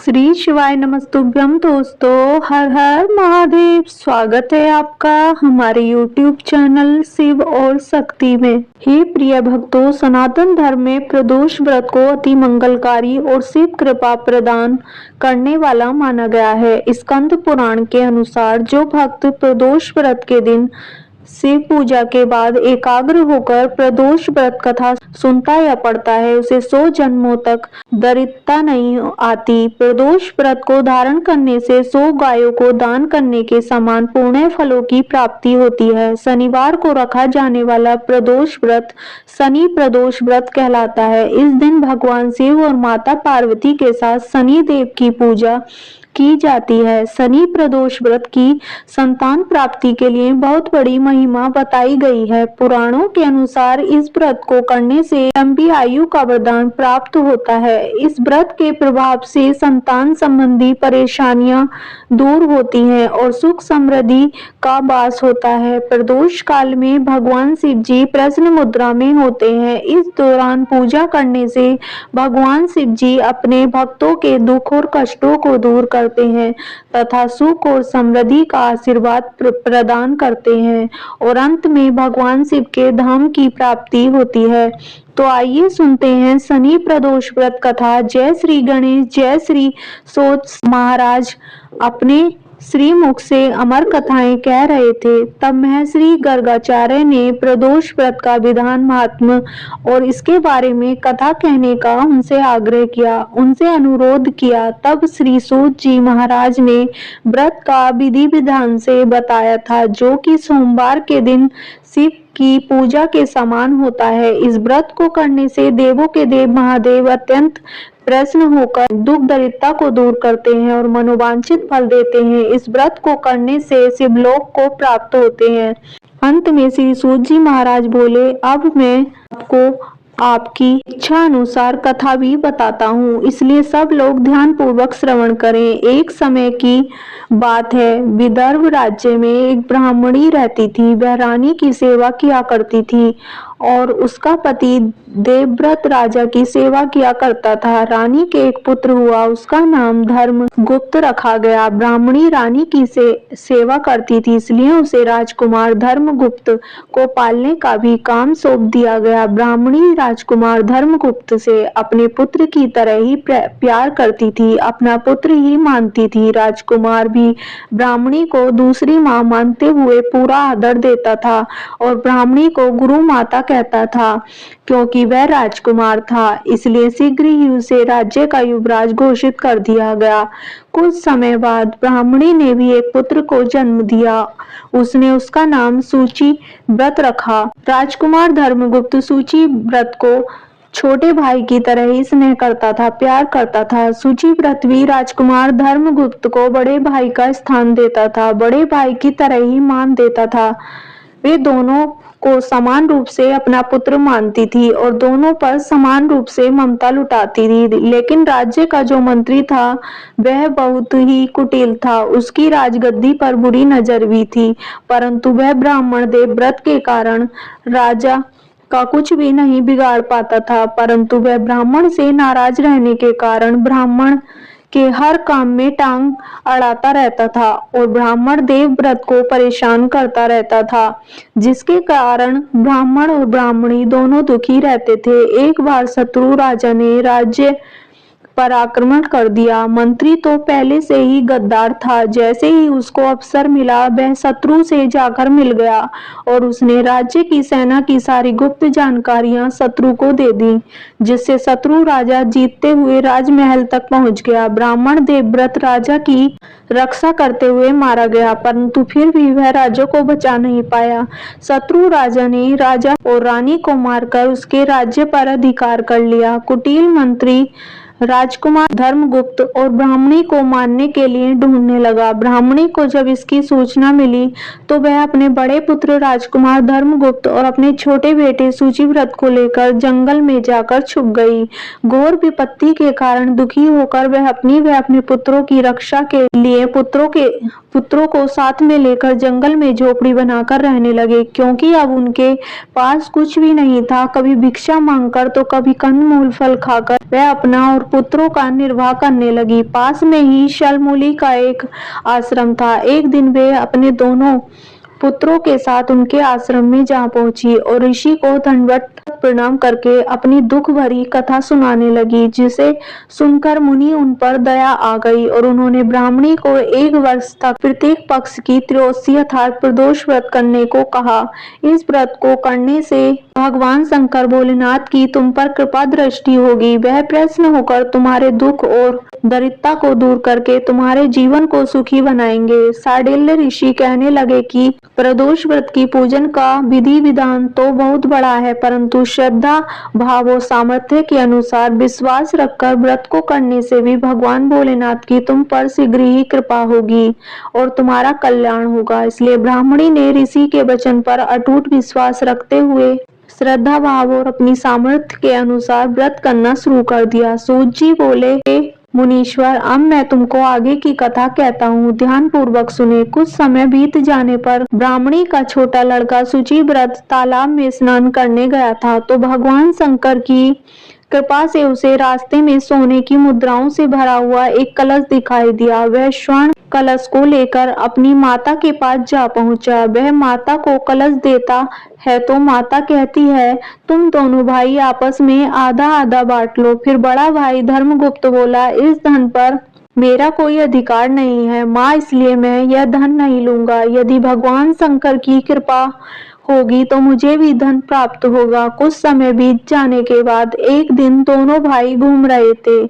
श्री शिवाय नमस्तुभ्यम दोस्तों, हर हर महादेव। स्वागत है आपका हमारे YouTube चैनल शिव और शक्ति में। हे प्रिय भक्तों, सनातन धर्म में प्रदोष व्रत को अति मंगलकारी और शिव कृपा प्रदान करने वाला माना गया है। स्कंद पुराण के अनुसार जो भक्त प्रदोष व्रत के दिन शिव पूजा के बाद एकाग्र होकर प्रदोष व्रत कथा सुनता या पढ़ता है, उसे 100 जन्मों तक दरिद्रता नहीं आती। प्रदोष व्रत को धारण करने से 100 गायों को दान करने के समान पुण्य फलों की प्राप्ति होती है। शनिवार को रखा जाने वाला प्रदोष व्रत शनि प्रदोष व्रत कहलाता है। इस दिन भगवान शिव और माता पार्वती के साथ शनि देव की पूजा की जाती है। शनि प्रदोष व्रत की संतान प्राप्ति के लिए बहुत बड़ी महिमा बताई गई है। पुराणों के अनुसार इस व्रत को करने से लंबी आयु का वरदान प्राप्त होता है। इस व्रत के प्रभाव से संतान संबंधी परेशानियां दूर होती हैं और सुख समृद्धि का वास होता है। प्रदोष काल में भगवान शिव जी प्रसन्न मुद्रा में होते हैं। इस दौरान पूजा करने से भगवान शिव जी अपने भक्तों के दुख और कष्टों को दूर करते हैं तथा सुख और समृद्धि का आशीर्वाद प्रदान करते हैं और अंत में भगवान शिव के धाम की प्राप्ति होती है। तो आइए सुनते हैं शनि प्रदोष व्रत कथा। जय श्री गणेश, जय श्री सोच महाराज अपने श्री मुख से अमर कथाएं कह रहे थे। तब महर्षि गर्गाचार्य ने प्रदोष व्रत का विधान, महात्म्य और इसके बारे में कथा कहने का उनसे आग्रह किया, उनसे अनुरोध किया। तब श्री सूत जी महाराज ने व्रत का विधि विधान से बताया था, जो कि सोमवार के दिन शिव की पूजा के समान होता है। इस व्रत को करने से देवों के देव महादेव अत्यंत प्रसन्न होकर दुख दरिद्रता को दूर करते हैं और मनोवांछित फल देते हैं। इस व्रत को करने से शिवलोक को प्राप्त होते हैं। अंत में श्री सूत जी महाराज बोले, अब मैं आपको आपकी इच्छा अनुसार कथा भी बताता हूँ, इसलिए सब लोग ध्यान पूर्वक श्रवण करें। एक समय की बात है, विदर्भ राज्य में एक ब्राह्मणी रहती थी। वह रानी की सेवा किया करती थी और उसका पति देवव्रत राजा की सेवा किया करता था। रानी के एक पुत्र हुआ, उसका नाम धर्मगुप्त रखा गया। ब्राह्मणी रानी की सेवा करती थी, इसलिए उसे राजकुमार धर्मगुप्त को पालने का भी काम सौंप दिया गया। ब्राह्मणी राजकुमार धर्मगुप्त से अपने पुत्र की तरह ही प्यार करती थी, अपना पुत्र ही मानती थी। राजकुमार भी ब्राह्मणी को दूसरी मां मानते हुए पूरा आदर देता था और ब्राह्मणी को गुरु माता कहता था। क्योंकि वह राजकुमार था, इसलिए शीघ्र ही उसे राज्य का युवराज घोषित कर दिया गया। कुछ समय बाद ब्राह्मणी ने भी एक पुत्र को जन्म दिया। उसने उसका नाम सूची व्रत रखा। राजकुमार धर्मगुप्त सूची व्रत को छोटे भाई की तरह ही स्नेह करता था, प्यार करता था। सूची व्रत भी राजकुमार धर्मगुप्त को बड़े भाई का स्थान देता था, बड़े भाई की तरह ही मान देता था। वे दोनों को समान रूप से अपना पुत्र मानती थी और दोनों पर समान रूप से ममता लुटाती थी। लेकिन राज्य का जो मंत्री था वह बहुत ही कुटिल था। उसकी राजगद्दी पर बुरी नजर भी थी, परंतु वह ब्राह्मण देवव्रत के कारण राजा का कुछ भी नहीं बिगाड़ पाता था। परंतु वह ब्राह्मण से नाराज रहने के कारण ब्राह्मण के हर काम में टांग अड़ाता रहता था और ब्राह्मण देवव्रत को परेशान करता रहता था, जिसके कारण ब्राह्मण और ब्राह्मणी दोनों दुखी रहते थे। एक बार शत्रु राजा ने राज्य पर आक्रमण कर दिया। मंत्री तो पहले से ही गद्दार था। जैसे ही उसको अवसर मिला, वह शत्रु से जाकर मिल गया और उसने राज्य की सेना की सारी गुप्त जानकारियां शत्रु को दे दी, जिससे शत्रु राजा जीतते हुए राजमहल तक पहुंच गया। ब्राह्मण देवव्रत राजा की रक्षा करते हुए मारा गया, परंतु फिर भी वह राजा को बचा नहीं पाया। शत्रु राजा ने राजा और रानी को मारकर उसके राज्य पर अधिकार कर लिया। कुटिल मंत्री राजकुमार धर्मगुप्त और ब्राह्मणी को मारने के लिए ढूंढने लगा। ब्राह्मणी को जब इसकी सूचना मिली तो वह अपने बड़े पुत्र राजकुमार धर्मगुप्त और अपने छोटे बेटे सूचीव्रत को लेकर जंगल में जाकर छुप गई। घोर विपत्ति के कारण दुखी होकर वह अपने पुत्रों की रक्षा के लिए पुत्रों को साथ में लेकर जंगल में झोपड़ी बनाकर रहने लगे, क्योंकि अब उनके पास कुछ भी नहीं था। कभी भिक्षा मांगकर तो कभी कंदमूल फल खाकर वह अपना और पुत्रों का निर्वाह करने लगी। पास में ही शलमूली का एक आश्रम था। एक दिन वे अपने दोनों पुत्रों के साथ उनके आश्रम में जा पहुंची और ऋषि को दंडवत प्रणाम करके अपनी दुख भरी कथा सुनाने लगी, जिसे सुनकर मुनि उन पर दया आ गई और उन्होंने ब्राह्मणी को 1 वर्ष तक प्रत्येक पक्ष की त्रयोदशी अर्थात प्रदोष व्रत करने को कहा। इस व्रत को करने से भगवान शंकर भोलेनाथ की तुम पर कृपा दृष्टि होगी। वह प्रसन्न होकर तुम्हारे दुख और दरिद्रता को दूर करके तुम्हारे जीवन को सुखी बनाएंगे। शांडिल्य ऋषि कहने लगे कि प्रदोष व्रत की पूजन का विधि विधान तो बहुत बड़ा है, परंतु श्रद्धा भाव और सामर्थ्य के अनुसार विश्वास रखकर व्रत को करने से भी भगवान भोलेनाथ की तुम पर शीघ्र ही कृपा होगी और तुम्हारा कल्याण होगा। इसलिए ब्राह्मणी ने ऋषि के वचन पर अटूट विश्वास रखते हुए श्रद्धा भाव और अपनी सामर्थ्य के अनुसार व्रत करना शुरू कर दिया। सूत जी बोले, हे मुनीश्वर, अब मैं तुमको आगे की कथा कहता हूँ, ध्यान पूर्वक सुने। कुछ समय बीत जाने पर ब्राह्मणी का छोटा लड़का शुचिव्रत तालाब में स्नान करने गया था, तो भगवान शंकर की कृपा से उसे रास्ते में सोने की मुद्राओं से भरा हुआ एक कलश दिखाई दिया। वह स्वर्ण कलश को लेकर अपनी माता के पास जा पहुंचा। वह माता को कलश देता है तो माता कहती है, तुम दोनों भाई आपस में आधा आधा बांट लो। फिर बड़ा भाई धर्मगुप्त बोला, इस धन पर मेरा कोई अधिकार नहीं है माँ, इसलिए मैं यह धन नहीं लूंगा। यदि भगवान शंकर की कृपा होगी तो मुझे भी धन प्राप्त होगा। कुछ समय बीत जाने के बाद एक दिन दोनों भाई घूम रहे थे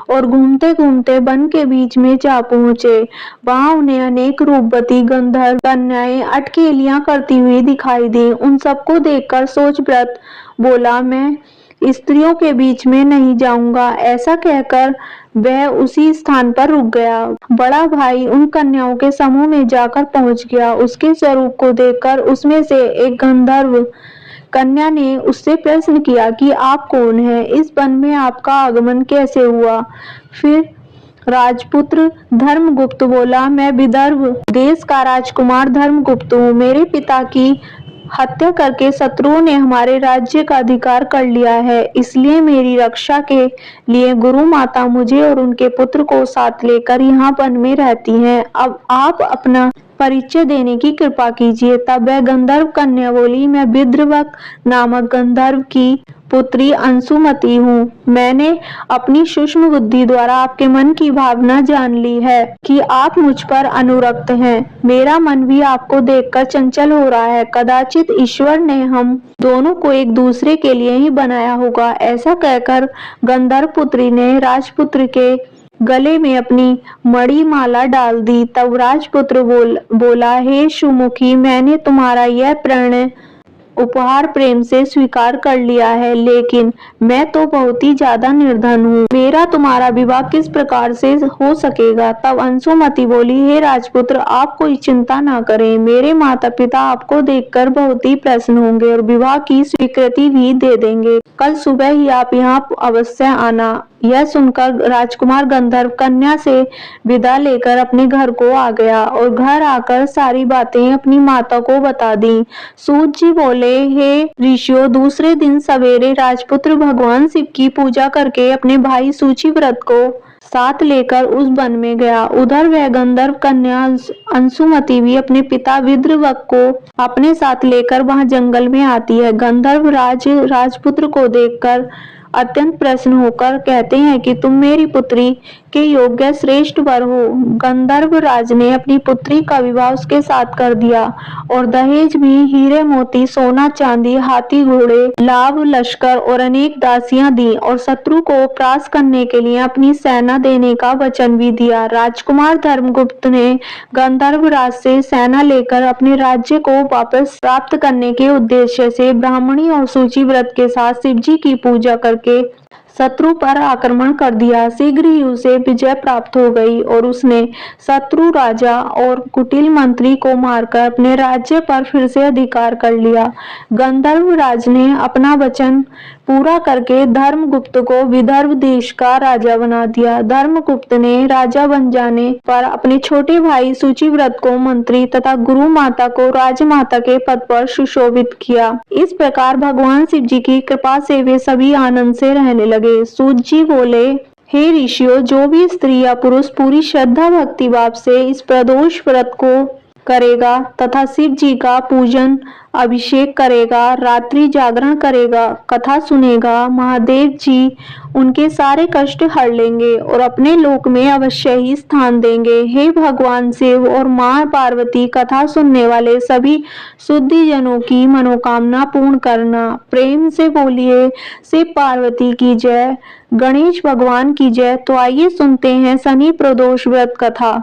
और घूमते घूमते वन के बीच में जा पहुंचे। वहां उन्हें अनेक रूपवती गंधर्व कन्याएं अटखेलियां करती हुई दिखाई दी। उन सबको देखकर शुचिव्रत बोला, मैं स्त्रियों के बीच में नहीं जाऊंगा। ऐसा कहकर वह उसी स्थान पर रुक गया। बड़ा भाई उन कन्याओं के समूह में जाकर पहुंच गया। उसके स्वरूप को देखकर उसमें से एक गंधर्व कन्या ने उससे प्रश्न किया कि आप कौन हैं? इस वन में आपका आगमन कैसे हुआ? फिर राजपुत्र धर्मगुप्त बोला, मैं विदर्भ देश का राजकुमार धर्मगुप्त हूँ। मेरे पिता की हत्या करके शत्रुओं ने हमारे राज्य का अधिकार कर लिया है, इसलिए मेरी रक्षा के लिए गुरु माता मुझे और उनके पुत्र को साथ लेकर यहाँ वन में रहती हैं। अब आप अपना परिचय देने की कृपा कीजिए। तब वह गंधर्व कन्या बोली, मैं विद्रवक नामक गंधर्व की पुत्री अंशुमति हूँ। मैंने अपनी सूक्ष्म बुद्धि द्वारा आपके मन की भावना जान ली है कि आप मुझ पर अनुरक्त हैं। मेरा मन भी आपको देखकर चंचल हो रहा है। कदाचित ईश्वर ने हम दोनों को एक दूसरे के लिए ही बनाया होगा। ऐसा कहकर गंधर्व पुत्री ने राजपुत्र के गले में अपनी मणि माला डाल दी। तब राजपुत्र बोला, हे सुमुखी, मैंने तुम्हारा यह प्रण उपहार प्रेम से स्वीकार कर लिया है, लेकिन मैं तो बहुत ही ज्यादा निर्धन हूँ। मेरा तुम्हारा विवाह किस प्रकार से हो सकेगा? तब अंशुमति बोली, हे राजपुत्र, आप कोई चिंता ना करें। मेरे माता पिता आपको देखकर बहुत ही प्रसन्न होंगे और विवाह की स्वीकृति भी दे देंगे। कल सुबह ही आप यहाँ अवश्य आना। यह सुनकर राजकुमार गंधर्व कन्या से विदा लेकर अपने घर को आ गया और घर आकर सारी बातें अपनी माता को बता दी। सूत जी बोले, हे ऋषियों, दूसरे दिन सवेरे राजपुत्र भगवान शिव की पूजा करके अपने भाई शुचिव्रत को साथ लेकर उस वन में गया। उधर वह गंधर्व कन्या अंशुमति भी अपने पिता विद्रवक को अपने साथ लेकर वहां जंगल में आती है। गंधर्व राजपुत्र को देखकर अत्यंत प्रसन्न होकर कहते हैं कि तुम मेरी पुत्री के योग्य श्रेष्ठ वर हो। गंधर्व राज ने अपनी पुत्री का विवाह उसके साथ कर दिया और दहेज में हीरे मोती, सोना चांदी, हाथी घोड़े, लाभ, लश्कर और अनेक दासियां दी और शत्रु को परास्त करने के लिए अपनी सेना देने का वचन भी दिया। राजकुमार धर्मगुप्त ने गंधर्व राज से सेना लेकर अपने राज्य को वापस प्राप्त करने के उद्देश्य से ब्राह्मणी और शुचिव्रत के साथ शिवजी की पूजा करके शत्रु पर आक्रमण कर दिया। शीघ्र ही उसे विजय प्राप्त हो गई और उसने शत्रु राजा और कुटिल मंत्री को मारकर अपने राज्य पर फिर से अधिकार कर लिया। गंधर्व राज ने अपना वचन पूरा करके धर्मगुप्त को विदर्भ देश का राजा बना दिया। धर्मगुप्त ने राजा बन जाने पर अपने छोटे भाई शुचिव्रत को मंत्री तथा गुरु माता को राजमाता के पद पर सुशोभित किया। इस प्रकार भगवान शिव जी की कृपा से वे सभी आनंद से रहने लगे। सूत जी बोले, हे ऋषियों, जो भी स्त्री या पुरुष पूरी श्रद्धा भक्ति भाव से इस प्रदोष व्रत को करेगा तथा शिव जी का पूजन अभिषेक करेगा, रात्रि जागरण करेगा, कथा सुनेगा, महादेव जी उनके सारे कष्ट हर लेंगे और अपने लोक में अवश्य ही स्थान देंगे। हे भगवान शिव और मां पार्वती, कथा सुनने वाले सभी शुद्धि जनों की मनोकामना पूर्ण करना। प्रेम से बोलिए शिव पार्वती की जय, गणेश भगवान की जय। तो आइए सुनते हैं शनि प्रदोष व्रत कथा।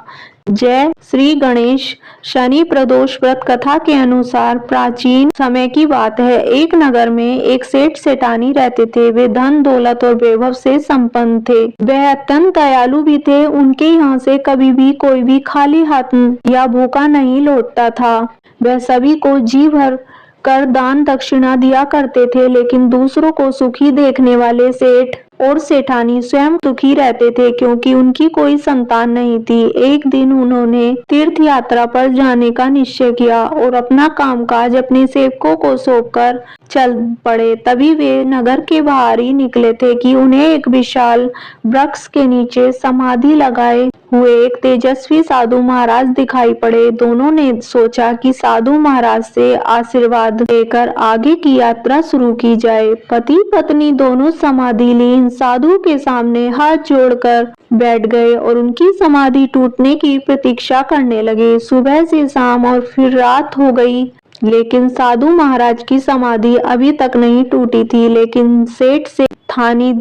जय श्री गणेश। शनि प्रदोष व्रत कथा के अनुसार प्राचीन समय की बात है। एक नगर में एक सेठ सेठानी रहते थे। वे धन दौलत और वैभव से संपन्न थे। वह अत्यंत दयालु भी थे। उनके यहाँ से कभी भी कोई भी खाली हाथ या भूखा नहीं लौटता था। वह सभी को जी भर कर दान दक्षिणा दिया करते थे, लेकिन दूसरों को सुखी देखने वाले सेठ और सेठानी स्वयं दुखी रहते थे, क्योंकि उनकी कोई संतान नहीं थी। एक दिन उन्होंने तीर्थ यात्रा पर जाने का निश्चय किया और अपना कामकाज अपने सेवकों को सौंपकर चल पड़े। तभी वे नगर के बाहर ही निकले थे कि उन्हें एक विशाल वृक्ष के नीचे समाधि लगाए हुए एक तेजस्वी साधु महाराज दिखाई पड़े। दोनों ने सोचा कि साधु महाराज से आशीर्वाद लेकर आगे की यात्रा शुरू की जाए। पति पत्नी दोनों समाधि लीन साधु के सामने हाथ जोड़कर बैठ गए और उनकी समाधि टूटने की प्रतीक्षा करने लगे। सुबह से शाम और फिर रात हो गई, लेकिन साधु महाराज की समाधि अभी तक नहीं टूटी थी। लेकिन सेठ से थानी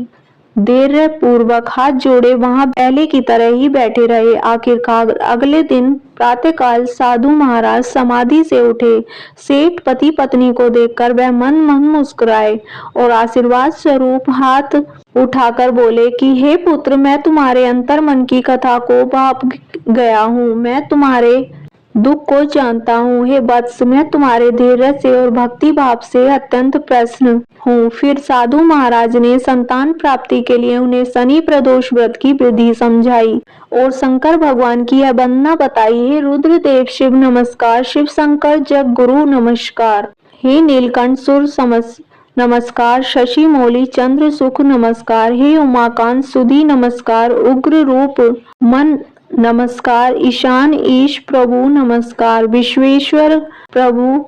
देर पूर्वक हाथ जोड़े वहां पहले की तरह ही बैठे रहे। आखिरकार अगले दिन प्रातःकाल साधु महाराज समाधि से उठे। सेठ पति पत्नी को देखकर वह मन मुस्कुराए और आशीर्वाद स्वरूप हाथ उठाकर बोले कि हे पुत्र, मैं तुम्हारे अंतर मन की कथा को भाप गया हूँ। मैं तुम्हारे दुख को जानता हूँ। हे वत्स, मैं तुम्हारे धैर्य से और भक्ति भाव से अत्यंत प्रसन्न हूँ। फिर साधु महाराज ने संतान प्राप्ति के लिए उन्हें शनि प्रदोष व्रत की विधि समझाई और शंकर भगवान की यह वंदना बताई। हे रुद्रदेव शिव नमस्कार, शिव शंकर जग गुरु नमस्कार। हे नीलकंठ सुर नमस्कार, शशि मौली चंद्र सुख नमस्कार। हे उमाकांत सुधी नमस्कार, उग्र रूप मन नमस्कार, ईशान ईश प्रभु नमस्कार, विश्वेश्वर प्रभु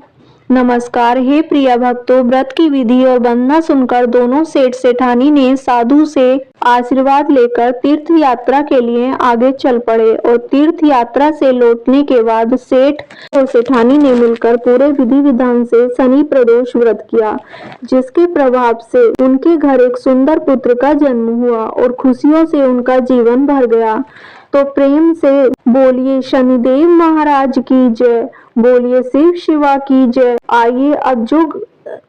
नमस्कार। हे प्रिय भक्तों, व्रत की विधि और वंदना सुनकर दोनों सेठ सेठानी ने साधु से आशीर्वाद लेकर तीर्थ यात्रा के लिए आगे चल पड़े और तीर्थ यात्रा से लौटने के बाद सेठ और सेठानी ने मिलकर पूरे विधि विधान से शनि प्रदोष व्रत किया, जिसके प्रभाव से उनके घर एक सुंदर पुत्र का जन्म हुआ और खुशियों से उनका जीवन भर गया। तो प्रेम से बोलिए शनिदेव महाराज की जय, बोलिए शिव शिवा की जय। आइए अब जो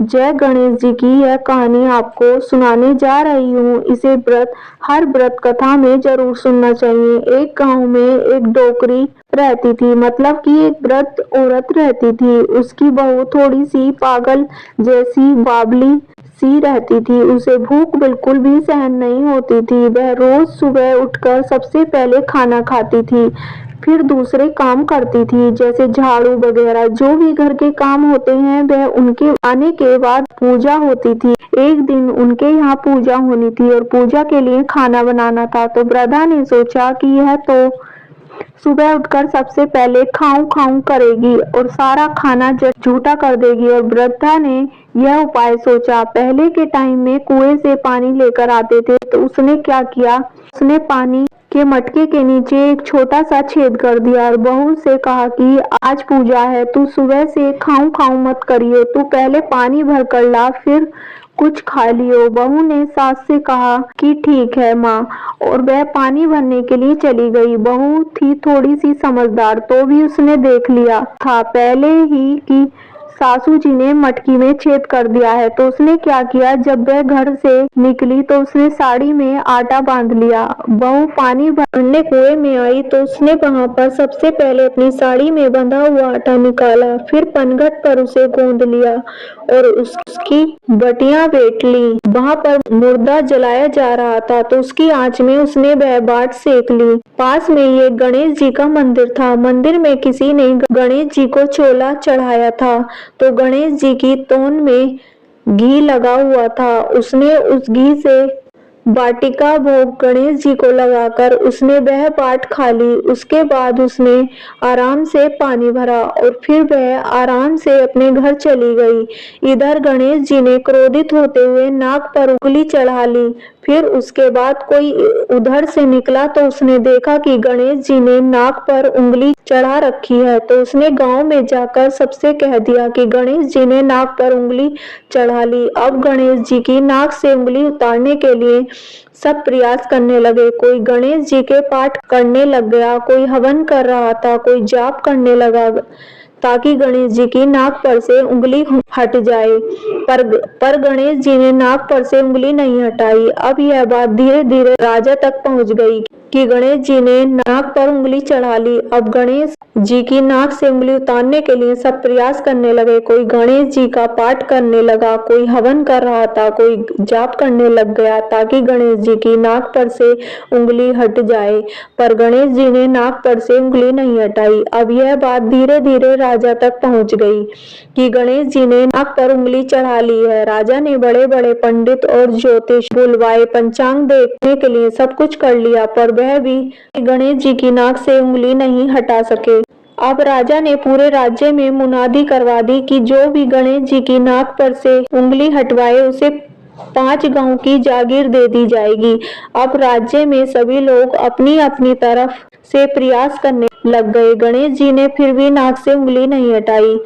जय गणेश जी की यह कहानी आपको सुनाने जा रही हूँ, इसे हर व्रत कथा में जरूर सुनना चाहिए। एक गांव में एक डोकरी रहती थी, मतलब कि एक व्रत औरत रहती थी। उसकी बहू थोड़ी सी पागल जैसी बावली सी रहती थी। उसे भूख बिल्कुल भी सहन नहीं होती थी। वह रोज सुबह उठकर सबसे पहले खाना खाती थी, फिर दूसरे काम करती थी, जैसे झाड़ू वगैरह जो भी घर के काम होते हैं। वह उनके आने के बाद पूजा होती थी। एक दिन उनके यहाँ पूजा होनी थी और पूजा के लिए खाना बनाना था। तो वृद्धा ने सोचा कि यह तो सुबह उठकर सबसे पहले खाऊं खाऊं करेगी और सारा खाना झूठा कर देगी। और वृद्धा ने यह उपाय सोचा। पहले के टाइम में कुएं से पानी लेकर आते थे, तो उसने क्या किया, उसने पानी के मटके के नीचे एक छोटा सा छेद कर दिया और बहू से कहा कि आज पूजा है, तू सुबह से खाऊं खाऊं मत करियो, तू पहले पानी भर कर ला, फिर कुछ खा लियो। बहू ने सास से कहा कि ठीक है माँ, और वह पानी भरने के लिए चली गई। बहू थी थोड़ी सी समझदार, तो भी उसने देख लिया था पहले ही कि सासू जी ने मटकी में छेद कर दिया है। तो उसने क्या किया, जब वह घर से निकली तो उसने साड़ी में आटा बांध लिया। बहू पानी भरने कुएं में आई तो उसने वहां पर सबसे पहले अपनी साड़ी में बंधा हुआ आटा निकाला, फिर पनघट पर उसे गोंद लिया और उसकी बटियां बेट ली। वहां पर मुर्दा जलाया जा रहा था तो उसकी आंच में उसने वह बाट सेक ली। पास में ही एक गणेश जी का मंदिर था। मंदिर में किसी ने गणेश जी को छोला चढ़ाया था तो गणेश जी की तोन में घी लगा हुआ था। उसने उस घी से वाटिका भोग गणेश जी को लगाकर उसने वह बाट खा ली। उसके बाद उसने आराम से पानी भरा और फिर वह आराम से अपने घर चली गई। इधर गणेश जी ने क्रोधित होते हुए नाक पर उंगली चढ़ा ली। फिर उसके बाद कोई उधर से निकला तो उसने देखा कि गणेश जी ने नाक पर उंगली चढ़ा रखी है। तो उसने गांव में जाकर सबसे कह दिया कि गणेश जी ने नाक पर उंगली चढ़ा ली। अब गणेश जी की नाक से उंगली उतारने के लिए सब प्रयास करने लगे। कोई गणेश जी के पाठ करने लग गया, कोई हवन कर रहा था, कोई जाप करने लगा ताकि गणेश जी की नाक पर से उंगली हट जाए, पर गणेश जी ने नाक पर से उंगली नहीं हटाई। अब यह बात धीरे धीरे राजा तक पहुंच गई कि गणेश जी ने नाक पर उंगली चढ़ा ली। अब गणेश जी की नाक से उंगली उतारने के लिए सब प्रयास करने लगे। कोई गणेश जी का पाठ करने लगा, कोई हवन कर रहा था, कोई जाप करने लग गया ताकि गणेश जी की नाक पर से उंगली हट जाए, पर गणेश जी ने नाक पर से उंगली नहीं हटाई। अब यह बात धीरे धीरे राजा तक पहुंच गई कि गणेश जी ने नाक पर उंगली चढ़ा ली है। राजा ने बड़े बड़े पंडित और ज्योतिष बुलवाए, पंचांग देखने के लिए सब कुछ कर लिया, पर वह भी गणेश जी की नाक से उंगली नहीं हटा सके। अब राजा ने पूरे राज्य में मुनादी करवा दी कि जो भी गणेश जी की नाक पर से उंगली हटवाए उसे 5 गांव की जागीर दे दी जाएगी। अब राज्य में सभी लोग अपनी अपनी तरफ से प्रयास करने लग गए। गणेश जी ने फिर भी नाक से उंगली नहीं हटाई।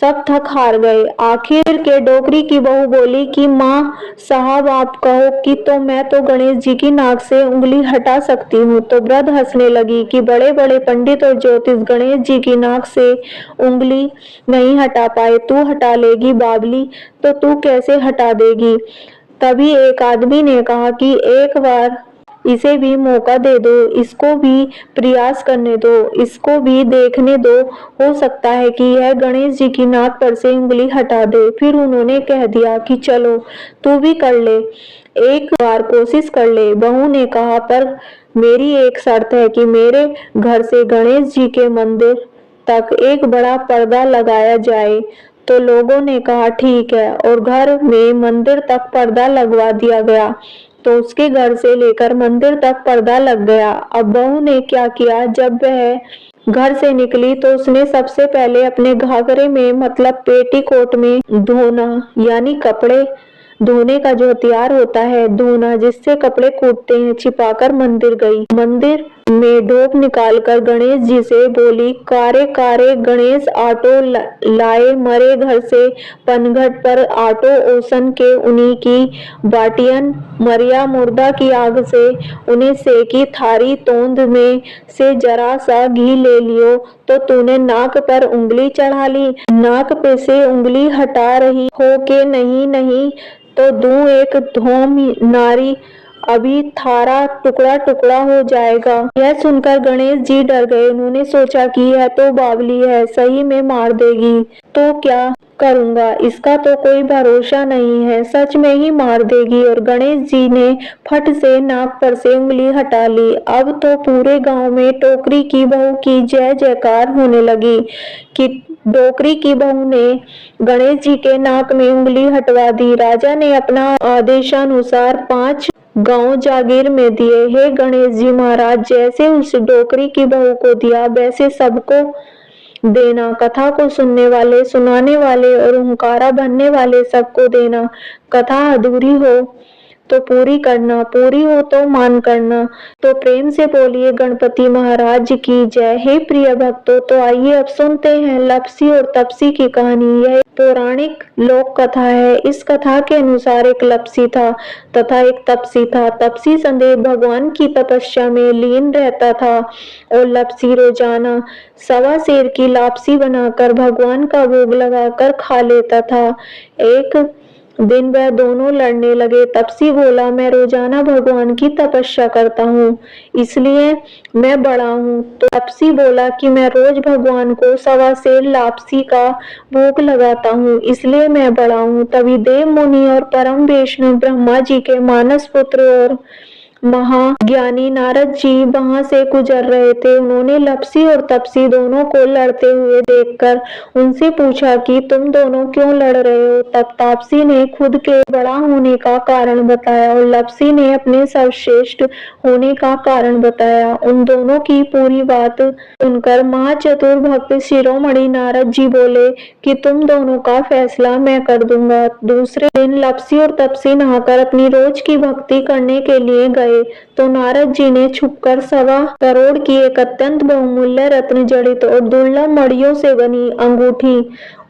सब थक हार गए। आखिर के डोकरी की बहू बोली कि माँ साहब आप कहो कि तो मैं तो गणेश जी की नाक से उंगली हटा सकती हूँ। तो वृद्ध हंसने लगी कि बड़े बड़े पंडित और ज्योतिष गणेश जी की नाक से उंगली नहीं हटा पाए, तू हटा लेगी बावली, तो तू कैसे हटा देगी। तभी एक आदमी ने कहा कि एक बार इसे भी मौका दे दो, इसको भी प्रयास करने दो, इसको भी देखने दो, हो सकता है कि यह गणेश जी की नाक पर से उंगली हटा दे। फिर उन्होंने कह दिया कि चलो तू भी कर ले, एक बार कोशिश कर ले। बहू ने कहा पर मेरी एक शर्त है कि मेरे घर से गणेश जी के मंदिर तक एक बड़ा पर्दा लगाया जाए। तो लोगों ने कहा ठीक है और घर में मंदिर तक पर्दा लगवा दिया गया। तो उसके घर से लेकर मंदिर तक पर्दा लग गया। अब बहू ने क्या किया, जब वह घर से निकली तो उसने सबसे पहले अपने घाघरे में मतलब पेटीकोट में धोना यानी कपड़े धोने का जो हथियार होता है धोना जिससे कपड़े कूटते हैं छिपाकर मंदिर गई। मंदिर में ढोप निकालकर गणेश जी से बोली कारे कारे गणेश आटो लाए मरे घर से पनघट पर आटो ओसन के उन्हीं की बाटियन मरिया मुर्दा की आग से उन्हें सेकी थारी तोंद में से जरा सा घी ले लियो तो तूने नाक पर उंगली चढ़ा ली, नाक पे से उंगली हटा रही हो के नहीं नहीं तो दूं एक धोम नारी अभी थारा टुकड़ा टुकड़ा हो जाएगा। यह सुनकर गणेश जी डर गए। उन्होंने सोचा कि यह तो बावली है, सही में मार देगी तो क्या करूंगा, इसका तो कोई भरोसा नहीं है, सच में ही मार देगी। और गणेश जी ने फट से नाक पर से उंगली हटा ली। अब तो पूरे गांव में टोकरी की बहू की जय जयकार होने लगी कि डोकरी की बहू ने गणेश जी के नाक में उंगली हटवा दी। राजा ने अपना आदेशानुसार 5 गांव जागीर में दिए। हे गणेश जी महाराज, जैसे उस डोकरी की बहू को दिया वैसे सबको देना, कथा को सुनने वाले, सुनाने वाले और हुंकारा भरने वाले सबको देना। कथा अधूरी हो तो पूरी करना, पूरी हो तो मान करना। तो प्रेम से बोलिए गणपति महाराज की जय। हे प्रिय भक्तों, तो आइए अब सुनते हैं लप्सी और तप्सी की कहानी। यह पौराणिक लोक कथा है। इस कथा के अनुसार एक लप्सी था तथा एक तप्सी था। तप्सी सदैव भगवान की तपस्या में लीन रहता था और लप्सी रोजाना सवा सेर की लापसी बनाकर भगवान का भोग लगाकर खा लेता था। एक दिन वह दोनों लड़ने लगे। तप्सी बोला, मैं रोजाना भगवान की तपस्या करता हूँ, इसलिए मैं बड़ा हूँ। तो तप्सी बोला कि मैं रोज भगवान को सवा सेर लापसी का भोग लगाता हूँ, इसलिए मैं बड़ा हूँ। तभी देव मुनि और परम वैष्णव ब्रह्मा जी के मानस पुत्र और महाज्ञानी नारद जी वहां से गुजर रहे थे। उन्होंने लप्सी और तप्सी दोनों को लड़ते हुए देखकर उनसे पूछा कि तुम दोनों क्यों लड़ रहे हो। तब तापसी ने खुद के बड़ा होने का कारण बताया और लप्सी ने अपने सर्वश्रेष्ठ होने का कारण बताया। उन दोनों की पूरी बात सुनकर महाचतुर भक्त शिरोमणि नारद जी बोले कि तुम दोनों का फैसला मैं कर दूंगा। दूसरे दिन लप्सी और तप्सी नहाकर अपनी रोज की भक्ति करने के लिए गए तो नारद जी ने छुपकर 1.25 करोड़ की एक अत्यंत बहुमूल्य रत्न जड़ित और दुर्लभ मणियों से बनी अंगूठी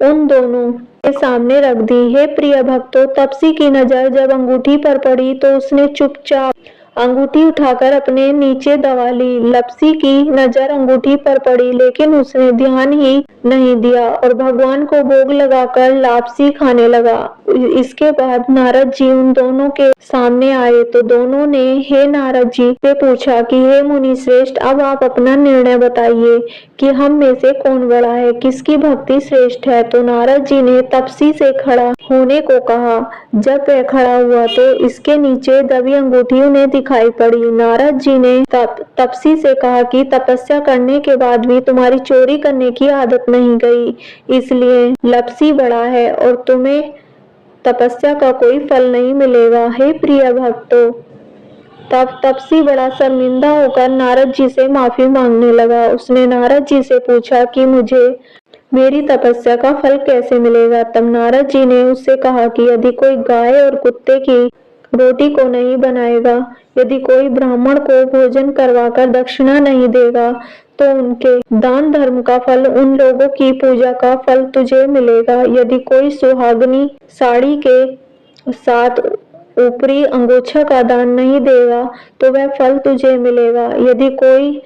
उन दोनों के सामने रख दी। हे प्रिय भक्तों, तप्सी की नजर जब अंगूठी पर पड़ी तो उसने चुपचाप अंगूठी उठाकर अपने नीचे दबा ली। लप्सी की नजर अंगूठी पर पड़ी लेकिन उसने ध्यान ही नहीं दिया और भगवान को भोग लगाकर लापसी खाने लगा। इसके बाद नारद जी उन दोनों के सामने आए तो दोनों ने हे नारद जी से पूछा कि हे मुनि श्रेष्ठ, अब आप अपना निर्णय बताइए कि हम में से कौन बड़ा है, किसकी भक्ति श्रेष्ठ है। तो नारद जी ने तप्सी से खड़ा होने को कहा। जब वह खड़ा हुआ तो इसके नीचे दबी अंगूठी उन्हें दिखाई पड़ी। नारद जी ने तप्सी से कहा कि तपस्या करने के बाद भी तुम्हारी चोरी करने की आदत नहीं गई, इसलिए लप्सी बड़ा है और तुम्हें तपस्या का कोई फल नहीं मिलेगा। हे प्रिय भक्तों, तब तप्सी बड़ा शर्मिंदा होकर नारद जी से माफी मांगने लगा। उसने नारद जी से पूछा कि मुझे मेरी तपस्या का फल कैसे मिलेगा। तब नारद जी ने उससे कहा कि यदि कोई गाय और कुत्ते की रोटी को नहीं बनाएगा, यदि कोई ब्राह्मण को भोजन करवाकर दक्षिणा नहीं देगा, तो उनके दान धर्म का फल, उन लोगों की पूजा का फल तुझे मिलेगा। यदि कोई सुहागनी साड़ी के साथ ऊपरी अंगोछा का दान नहीं देगा तो वह फल तुझे मिलेगा। यदि कोई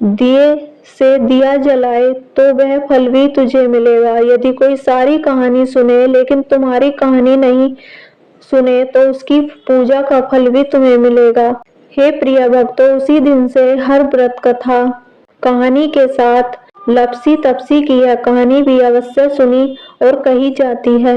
दिए से दिया जलाए तो वह फल भी तुझे मिलेगा। यदि कोई सारी कहानी सुने लेकिन तुम्हारी कहानी नहीं सुने तो उसकी पूजा का फल भी तुम्हें मिलेगा। हे प्रिय भक्तों, उसी दिन से हर व्रत कथा कहानी के साथ लप्सी तप्सी की यह कहानी भी अवश्य सुनी और कही जाती है।